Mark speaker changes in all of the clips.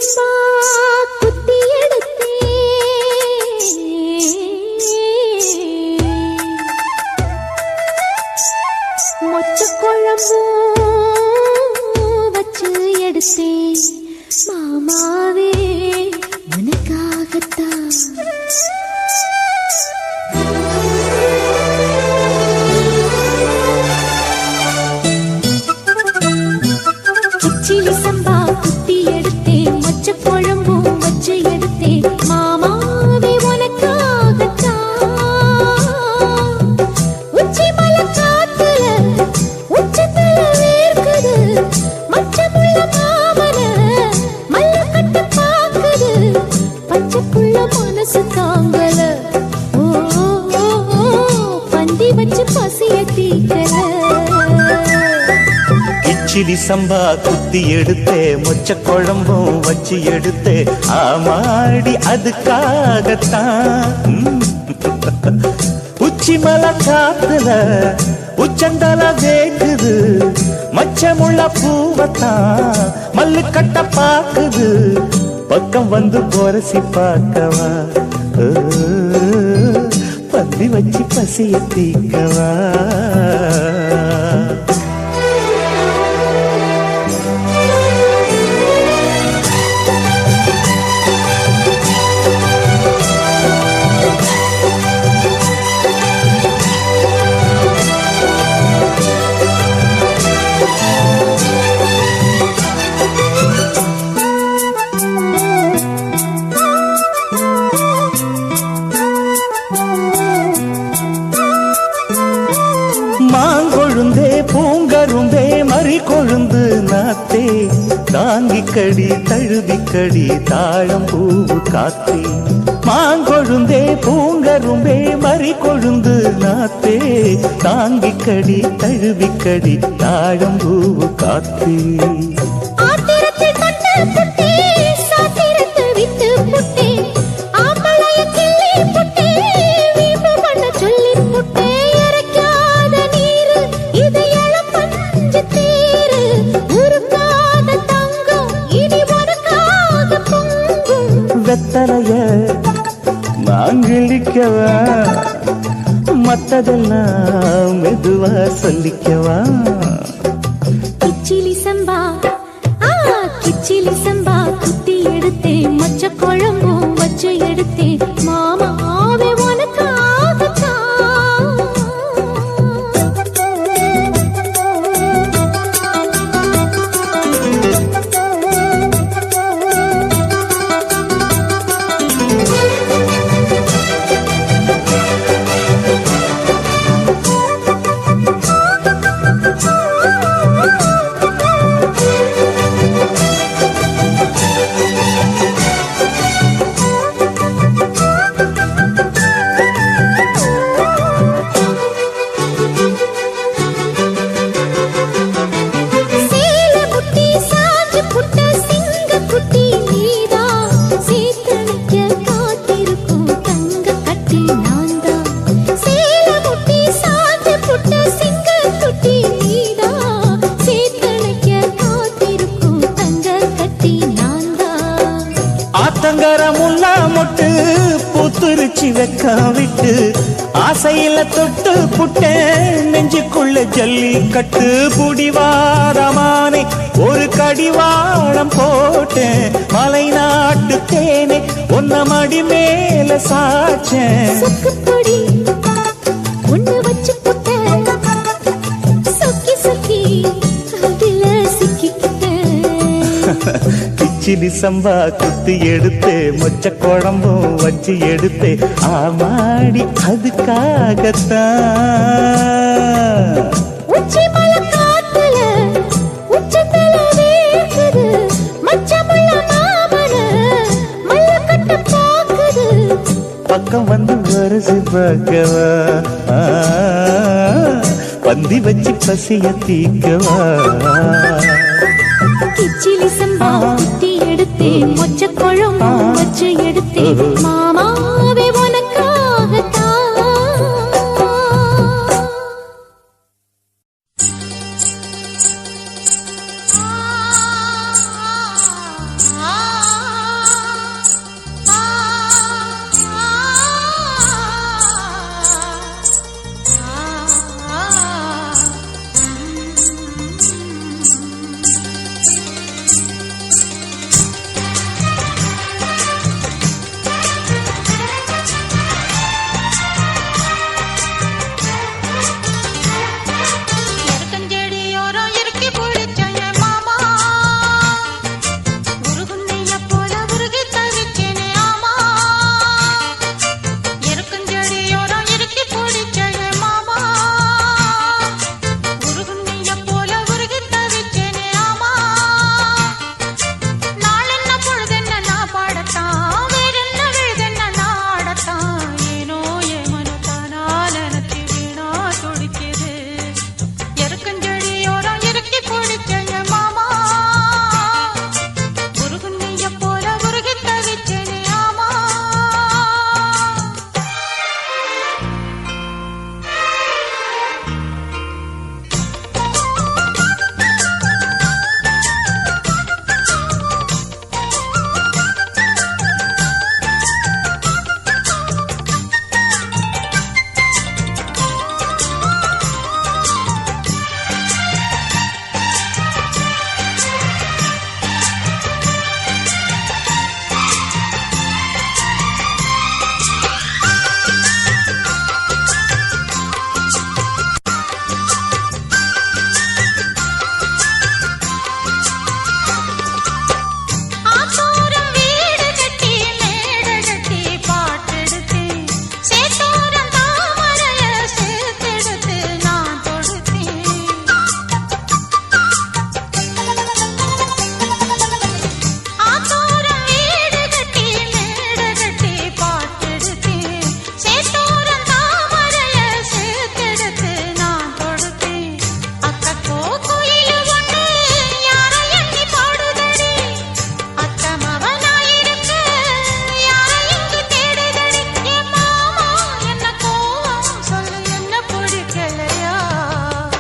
Speaker 1: சம்பா குத்தி எடுத்தே மொச்ச குழம்பு வச்சு எடுத்தே மாமாவே உனக்காகத்தான் கிச்சிலி சம்பா குத்தி எடுத்தேன் மொச்ச குழம்பும் வச்சு எடுத்தேன் மாமாவே உனக்காகத்தான் உச்சி மலை காத்துல உச்சத்துல வேர்க்குது மச்சமுள்ள மாமன மல்ல கட்டு பாக்குது பச்சைக்குள்ள மனசு தாங்கல ஓ பந்தி வச்சு பசிய தீக்கல
Speaker 2: கிச்சிலி சம்பா குத்தி எடுத்தே மொச்ச குழம்பும் வச்சு எடுத்தே ஆமாடி அதுக்காகத்தான் உச்சி மலை காத்துல உச்சந்தல வேக்குது மச்சமுள்ள பூவத்தான் மல்லு கட்ட பாக்குது பக்கம் வந்து பொரசி பார்க்கவா பந்தி வச்சு பசிய தீக்கவா மாங்கொழுந்தே பூங்கரும்பே மறி கொழுந்து நாத்தே தாங்கிக்கடி தழுவிக்கடி தாழம் பூவு காத்தே மாங்கொழுந்தே பூங்கரும்பே மறி கொழுந்து நாத்தே தாங்கிக்கடி தழுவிக்கடி தாழம் பூவு காத்தே வெத்தலைய மாங்கிழிக்கவா மத்ததெல்லாம் மெதுவா சொல்லிக்கவா
Speaker 1: கிச்சிலி சம்பா கிச்சிலி சம்பா குத்தி எடுத்தேன் மொச்ச குழம்பும் வச்சு எடுத்தேன் மாமாவே உனக்காகத்தான்
Speaker 2: ஆத்தங்கரமுல்லா மொட்டு பூத்துருச்சி வெக்கா விட்டு ஆசையில தொட்டு புட்டேன் நெஞ்சுக்குள்ள ஜல்லி கட்டு புடிவாரமானே ஒரு கடிவாளம் போட்டேன் மலை நாட்டு தேனே ஒன்ன மடி மேல சாச்சேன்
Speaker 1: ஒண்ணு வச்சு புட்டேன் சொக்கி சொக்கி அதுல சிக்கிக்கிட்டேன்
Speaker 2: கிச்சிலி சம்பா குத்தி எடுத்தே மொச்ச குழம்பும் வச்சு எடுத்தே ஆமாடி அதுக்காகத்தான்
Speaker 1: உச்சி மலை காத்துல உச்சத்துல வேர்க்குது மச்சமுள்ள மாமன மல்ல கட்ட பாக்குது
Speaker 2: பக்கம் வந்து வருது பார்க்கவா பந்தி வச்சு பசிய தீக்கவா
Speaker 1: கிச்சிலி சம்பா குத்தி எடுத்தேன் மொச்ச குழம்பும் வச்சு எடுத்தேன் மாமாவே உனக்காகத்தான்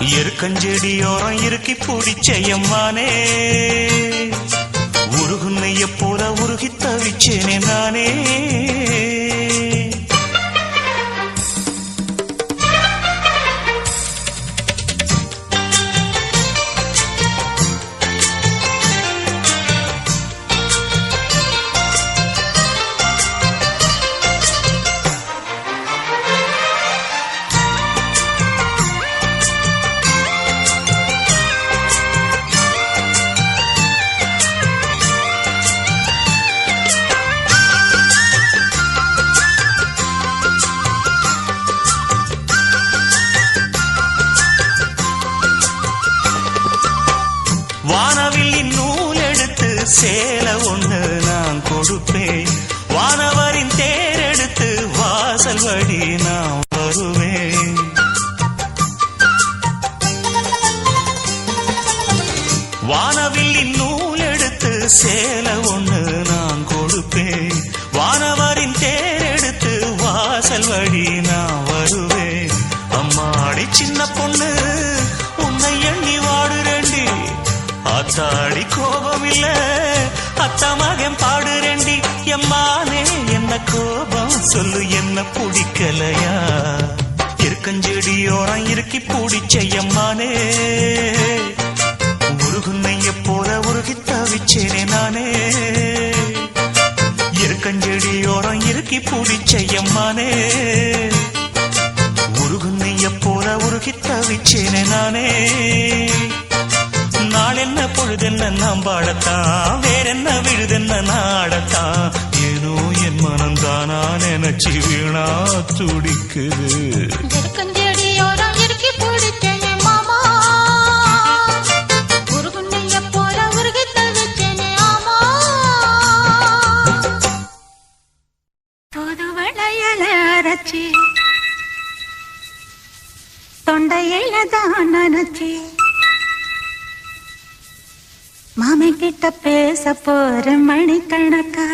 Speaker 2: எருக்கஞ்செடியோரம் இறுக்கி பிடிச்சையம்மானே உருகுன்னைய போல உருகி தவிச்சேனே நானே வானவில்லின் நூல் எடுத்து சேலை ஒண்ணு நான் கொடுப்பேன் வானவரின் தேரெடுத்து வாசல் வழி நான் வருவேன் வானவில்லின் நூல் எடுத்து சேலை ஒண்ணு நான் கொடுப்பேன் வானவரின் தேரெடுத்து வாசல் வழி நான் வருவேன் அம்மாடி சின்ன பொண்ணு உன்னை எண்ணி வாடுறேண்டி அத்தாடி கோபம் இல்ல அத்தா மகன் பாடுறேண்டி எம்மானே என்ன கோபம் சொல்லு என்ன பிடிக்கலையா இருக்கஞ்செடியோரம் இறுக்கி பிடிச்சையம்மானே உருகுன்னைய போல உருகி தவிச்சேனே நானே இருக்கஞ்செடியோரம் இறுக்கி பிடிச்சையம்மானே உருகுன்னைய போல உருகி தவிச்சேனே நானே நாளென்ன பொழுதென்ன நாம் பாடத்தான் வேறென்ன விழுதென்ன நாடத்தான் ஏனோ என் மனம்தானா நினைச்சு வீணா துடிக்குது
Speaker 1: எருக்கஞ்செடியோரம் இறுக்கி பிடிச்சேனே மாமா உருகுன்னைய போல உருகி தவிச்சேனே ஆமா தூதுவளையல அரைச்சி தொண்டையில தான் நினைச்சி மாமன் கிட்ட பேச போற மணிக்கணக்கா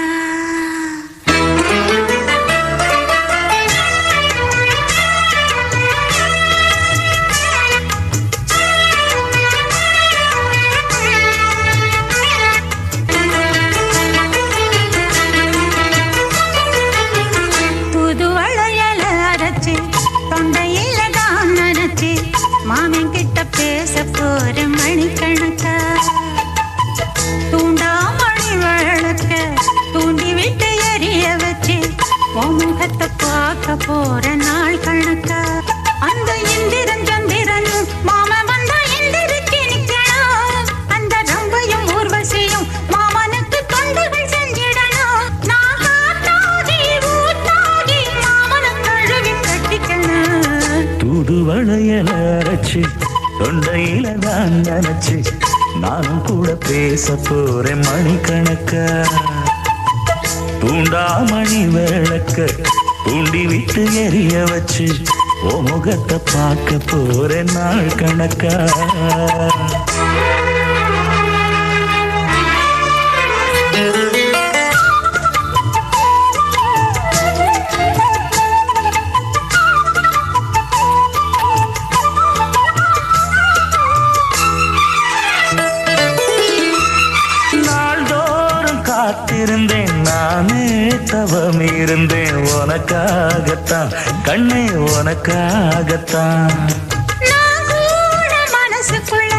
Speaker 1: தூதுவளையல அரைச்சி தொண்டையில தான் நினைச்சி மாமன் கிட்ட பேச போற மணிக்கணக்கா தூண்டாமணி விளக்க தூண்டி விட்டு எரிய வச்சு முகத்தை பார்க்க போற நாள் கணக்கா அந்த இந்திரன் சந்திரன் மாம வந்தா எந்திரிச்சு நிக்கணும் அந்த ரம்பையும் ஊர்வசியும் மாமனுக்கு தொண்டுகள் செஞ்சிடணும் நான் காத்தாகி ஊத்தாகி மாமனை கழுவி கட்டிக்கணும்
Speaker 2: தூதுவளையல அரைச்சு தொண்டையில தான் நினைச்சு நானும் கூட பேச போறேன் மணிக்கணக்கா தூண்டாமணி விளக்க தூண்டி விட்டு எரிய வச்சு ஓ முகத்தை பார்க்க போறேன் நாள் கணக்கா காத்திருந்தேன் நானே தவம் இருந்தேன் உனக்காகத்தான் கண்ணே உனக்காகத்தான்
Speaker 1: மனசுக்குள்ள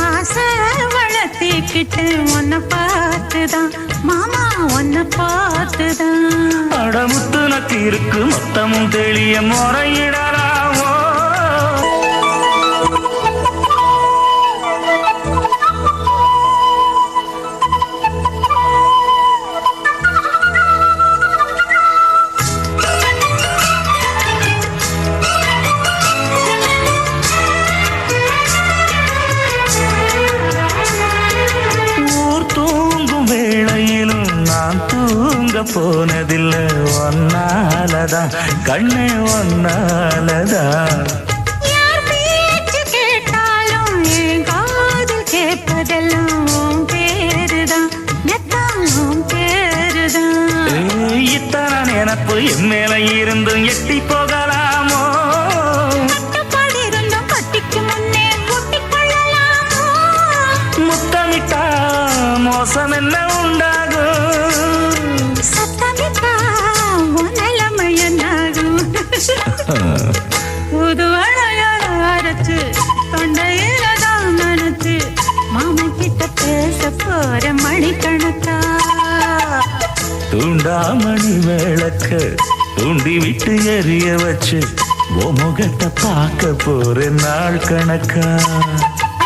Speaker 1: ஆசை வளர்த்திக்கிட்டு உன்னை பார்த்துதான் மாமா உன்னை பார்த்துதான்
Speaker 2: அடமுத்து நக்கு இருக்கு மொத்தமும் தெளிய முறையிடலாமோ போனதில்லை ஒன்னாலதான் கண்ணே ஒன்னாலதான்
Speaker 1: யார் பேச்சு கேட்டாலும் என் காது கேட்பதெல்லாம் பேருதான் நெத்தாலும் பேருதான்
Speaker 2: இத்தனை நினப்பு என் மேல இருந்தும் எட்டி போகலாமோ
Speaker 1: கட்டுப்பாடு இருந்தும் கட்டிக்கு முன்னே
Speaker 2: வாசம் என்ன உண்டாகும்
Speaker 1: சத்தமிட்டா நிலைமையன்னாகும் புது வளையல் அரைச்சு தொண்டையில தான் நினைச்சு மாமன் கிட்ட பேச போற மணிக்கணக்கா
Speaker 2: தூண்டாமணி விளக்க தூண்டி விட்டு எரிய வச்சு உன் முகத்தை பார்க்க போற நாள் கணக்கா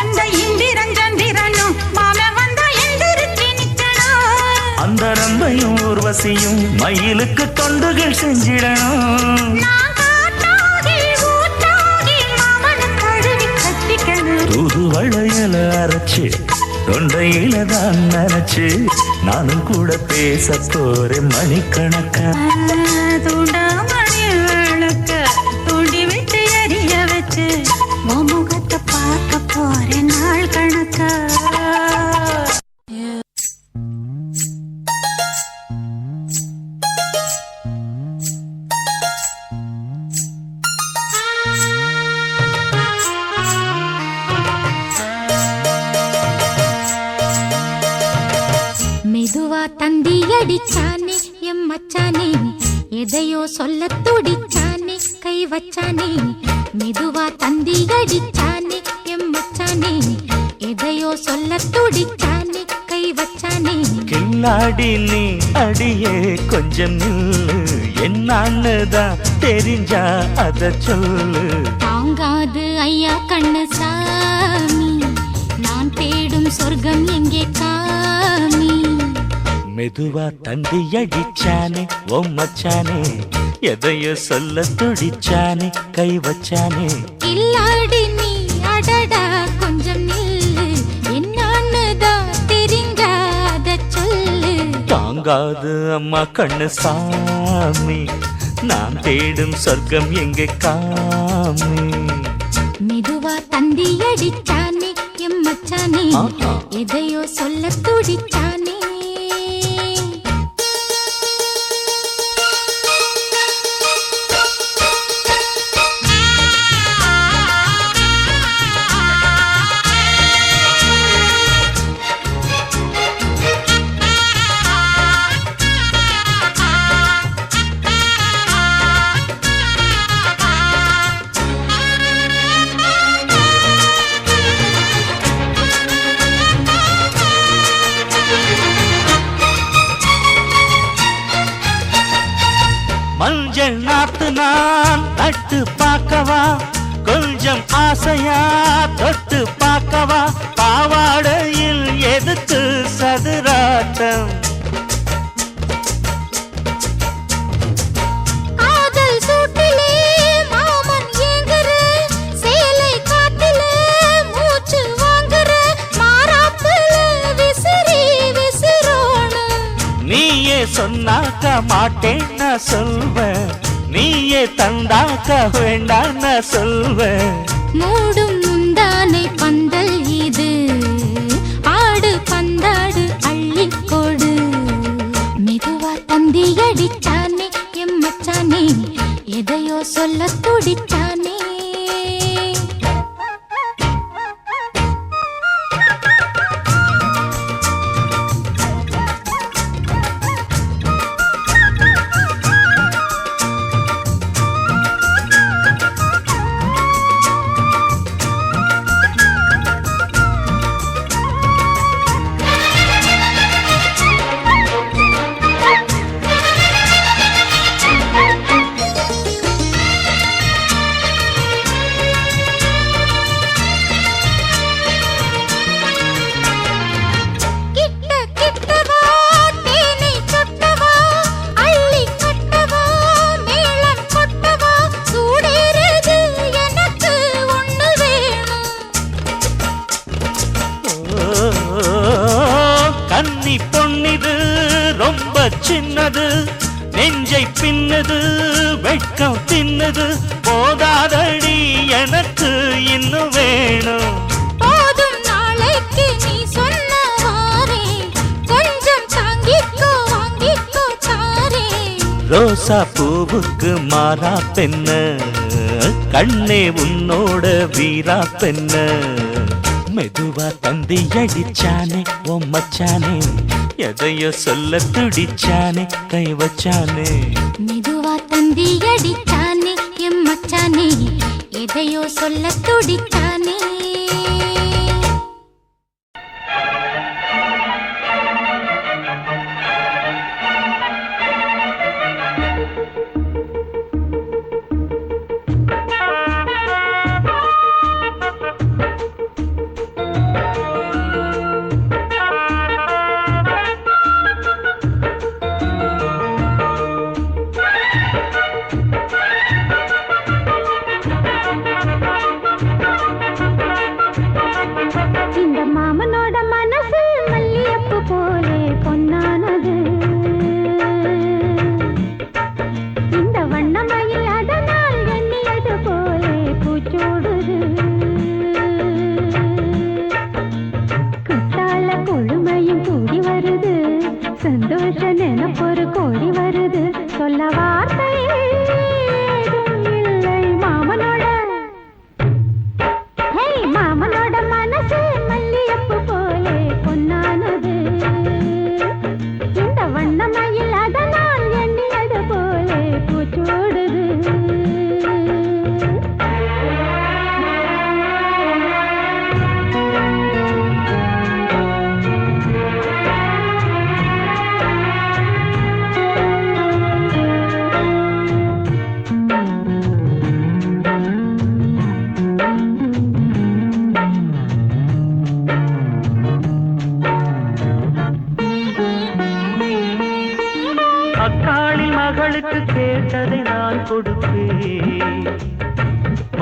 Speaker 1: அந்த இந்திரன் சந்திரனும் மாமன் வந்தா எந்திரிச்சு நிக்கணும்
Speaker 2: அந்த ரம்பையும் ஊர்வசியும் மயிலுக்கு தொண்டுகள் செஞ்சிடணும்
Speaker 1: நான் காட்டாகி ஊட்டாகி மாமனை தழுவி கட்டிக்கணும்
Speaker 2: தூது வளையல அரைச்சு தொண்டையில தான் நினைச்சு நானும் கூட பேச போறேன் மணிக்கணக்கா
Speaker 1: தூண்டாமணி விளக்க தூண்டி விட்டு எரிய வச்சு உன் முகத்தை பார்க்க போறேன் நாள் கணக்கா
Speaker 3: மெதுவா தந்தி அடிச்சானே எம் மச்சானே எதையோ சொல்ல துடிச்சானே கை வச்சானே மெதுவா தந்தி அடிச்சானே எம் மச்சானே எதையோ சொல்ல துடிச்சானே கை வச்சானே
Speaker 2: கில்லாடி நீ அடியே கொஞ்சம் நில்லு என்னான்னுதான் தெரிஞ்சா அத சொல்லு
Speaker 3: தாங்காது ஐயா கண்ணு சாமி நான் தேடும் சொர்க்கம் எங்கே காமி
Speaker 2: மெதுவா தந்தி அடிச்சானே ஓ மச்சானே எதையோ சொல்ல துடிச்சானே கை வச்சானே
Speaker 3: கில்லாடி நீ அடடா கொஞ்சம் நில்லு என்னான்னுதான் தெரிஞ்சாத சொல்லு
Speaker 2: தாங்காது அம்மா கண்ணு சாமி நான் தேடும் சொர்க்கம் எங்க காமி
Speaker 3: மெதுவா தந்தி அடிச்சானே எம் மச்சானே
Speaker 2: ஆஹா.
Speaker 3: எதையோ சொல்ல துடிச்சானே
Speaker 2: மஞ்சள் நாத்து நான் நட்டு பார்க்கவா கொஞ்சம் ஆசையா தொட்டு பார்க்கவா பாவாடையில் எதுக்கு சதுராட்டம்
Speaker 3: காதல் சூட்டிலே மாமன் ஏங்குற சேலை காட்டிலே மூச்சு வாங்குற மாறாப்புல விசிறி விசிறோணும்
Speaker 2: நீயே சொன்னாக்க மாட்டேன் நான் சொல்வேன் நீயே தந்தாக்க வேண்டாம் நான் சொல்வேன்
Speaker 3: மூடும் முந்தானை பந்தல் இது ஆடு பந்தாடு அள்ளிக்கோடு மெதுவா தந்தி அடிச்சானே எம் மச்சானே எதையோ சொல்ல துடிச்சானே
Speaker 2: கன்னி பொன்னிது ரொம்ப சின்னது நெஞ்சை பின்னது வெட்கம் தின்னது போதாதடி எனக்கு இன்னும் வேணும்
Speaker 3: போதும் நாளைக்கு நீ சொன்னவாரே கொஞ்சம் தாங்கிக்கோ வாங்கிக்கோ தாரே
Speaker 2: ரோசா பூவுக்கு மாறா பெண்ண கண்ணே உன்னோட வீரா பெண்ண மெதுவா தந்தி அடிச்சானே ஓ மச்சானே எதையோ சொல்ல துடிச்சானே கை வச்சானே
Speaker 3: மெதுவா தந்தி அடிச்சானே எம் மச்சானே எதையோ சொல்ல துடிச்சானே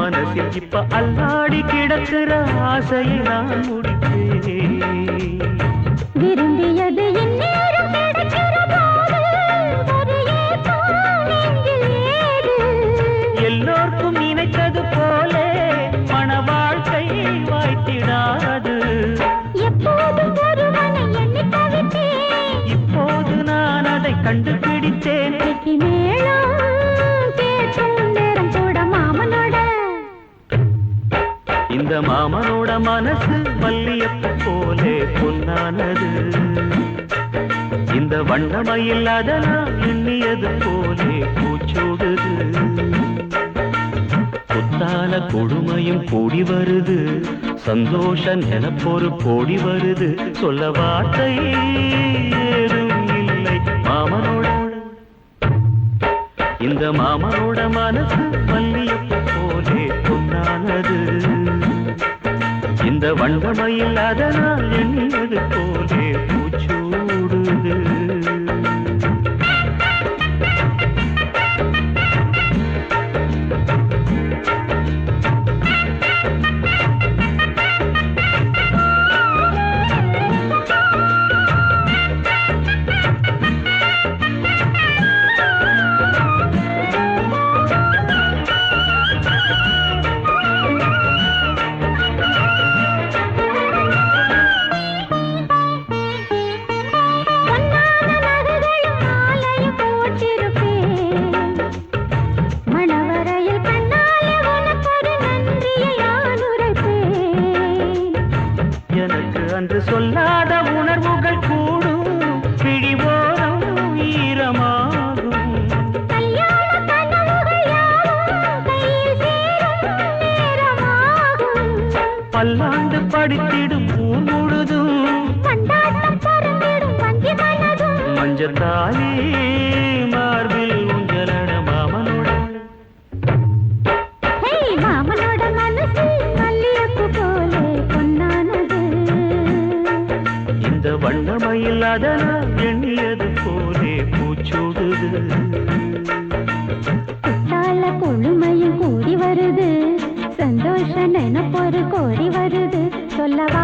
Speaker 2: மனசில் இப்ப அல்லாடி கிடக்கிற ஆசையை நான் முடிப்பேன்
Speaker 3: விரும்பியது இந்நேரம் கிடைக்கிற போது
Speaker 2: எல்லோருக்கும் நினைத்தது போல மன வாழ்க்கை வாய்த்திடாது
Speaker 3: எப்போதும் ஒருவனை எண்ணி தவித்தேன்
Speaker 2: இப்போது நான் அதை கண்டுபிடித்தேன் இந்த மாமனோட மனசு மல்லியப்பூ போலே பொன்னானது இந்த வண்ணமயில் அதனால் எண்ணியது போலே பூச்சோடுது புத்தால கொடுமையும் கூடி வருது சந்தோஷ நினைப்பொரு கோடி வருது சொல்ல வார்த்தை ஏதும் இல்லை மாமனோட இந்த மாமனோட மனசு மல்லியப்பூ போலே பொன்னானது இந்த வண்ணமயில் அதனால் எண்ணியது போலே பூச்சூடுது சொல்லாத உணர்வுகள் கூடும் பிடிவோரம் ஈரமாகும் பல்லாண்டு படித்திடும் ஊர் முழுதும் மஞ்சத்தாலி மார்பில் உஞ்சலட மாமனோட இந்த வண்ணமயில் அதனால் எண்ணியது போலே பூச்சூடுது
Speaker 3: கொழுமையும் கூடி வருது சந்தோஷ நினைப்பொரு கோடி வருது சொல்லவா